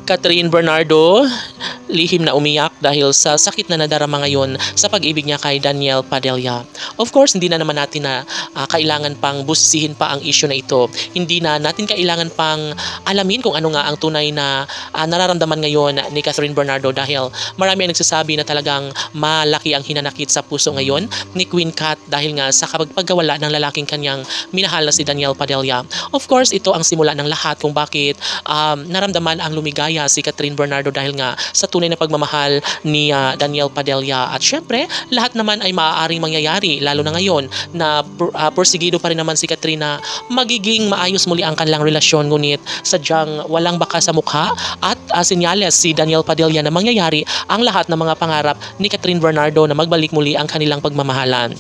Catherine Bernardo, lihim na umiyak dahil sa sakit na nadarama ngayon sa pag-ibig niya kay Daniel Padilla. Of course, hindi na naman natin na kailangan pang busisihin pa ang issue na ito. Hindi na natin kailangan pang alamin kung ano nga ang tunay na nararamdaman ngayon ni Catherine Bernardo dahil marami ang nagsasabi na talagang malaki ang hinanakit sa puso ngayon ni Queen Cat dahil nga sa pagkawala ng lalaking kanyang minahal na si Daniel Padilla. Of course, ito ang simula ng lahat kung bakit naramdaman ang lumigaya si Catherine Bernardo dahil nga sa tunay na pagmamahal ni Daniel Padilla. At syempre, lahat naman ay maaaring mangyayari lalo na ngayon na porsigido pa rin naman si Catherine na magiging maayos muli ang kanilang relasyon, ngunit sadyang walang baka sa mukha at senyales si Daniel Padilla na mangyayari ang lahat ng mga pangarap ni Catherine Bernardo na magbalik muli ang kanilang pagmamahalan.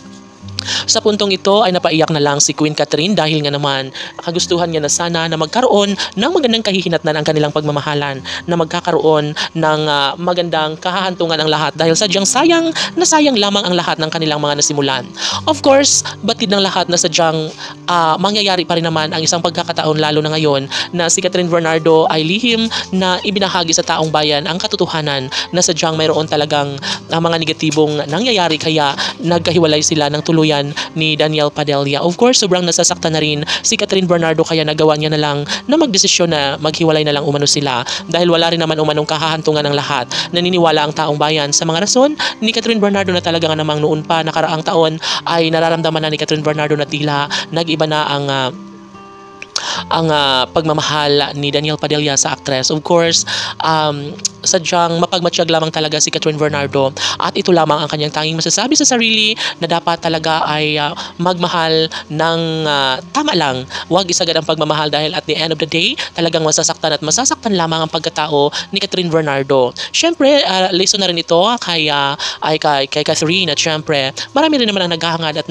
Sa puntong ito ay napaiyak na lang si Queen Catherine dahil nga naman kagustuhan niya na sana na magkaroon ng magandang kahihinatnan ang kanilang pagmamahalan, na magkakaroon ng magandang kahahantungan ang lahat dahil sadyang sayang na sayang lamang ang lahat ng kanilang mga nasimulan. Of course, batid ng lahat na sadyang mangyayari pa rin naman ang isang pagkakataon lalo na ngayon na si Catherine Bernardo ay lihim na ibinahagi sa taong bayan ang katotohanan na sadyang mayroon talagang mga negatibong nangyayari kaya nagkahiwalay sila ng tuluyan ni Daniel Padilla. Of course, sobrang nasasaktan na rin si Catherine Bernardo kaya nagawa niya na lang na magdesisyon na maghiwalay na lang umano sila dahil wala rin naman umanong kahahantungan ng lahat. Naniniwala ang taong bayan sa mga rason ni Catherine Bernardo na talaga namang noon pa nakaraang taon ay nararamdaman na ni Catherine Bernardo na tila nag-iba na ang pagmamahal ni Daniel Padilla sa actress. Of course, sadyang mapagmatsyag lamang talaga si Catherine Bernardo at ito lamang ang kanyang tanging masasabi sa sarili na dapat talaga ay magmahal ng tama lang. Huwag isagad ang pagmamahal dahil at the end of the day talagang masasaktan lamang ang pagkatao ni Catherine Bernardo. Syempre, lesson na rin ito kay Catherine at syempre marami rin naman ang naghahangad at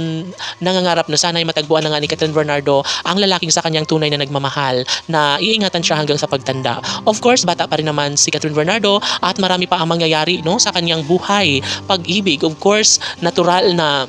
nangangarap na sana ay matagpuan na nga ni Catherine Bernardo ang lalaking sa kanyang tunay na nagmamahal na iingatan siya hanggang sa pagtanda. Of course, bata pa rin naman si Catherine Bernardo at marami pa ang mangyayari sa kanyang buhay, pag-ibig. Of course, natural na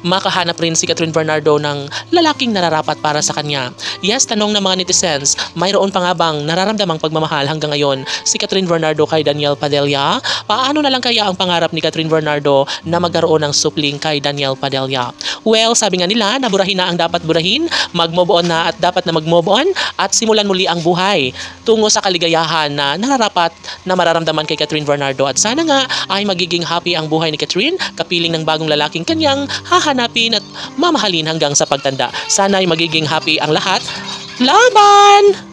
makahanap rin si Catherine Bernardo ng lalaking nararapat para sa kanya. Yes, tanong ng mga netizens, mayroon pa nga bang nararamdamang pagmamahal hanggang ngayon si Catherine Bernardo kay Daniel Padilla? Paano na lang kaya ang pangarap ni Catherine Bernardo na magkaroon ng supling kay Daniel Padilla? Well, sabi nga nila, naburahin na ang dapat burahin, mag-move on na at dapat na mag-move on at simulan muli ang buhay tungo sa kaligayahan na nararapat na mararamdaman kay Catherine Bernardo. At sana nga ay magiging happy ang buhay ni Catherine, kapiling ng bagong lalaking kanyang hahanapin at mamahalin hanggang sa pagtanda. Sana ay magiging happy ang lahat. Laban!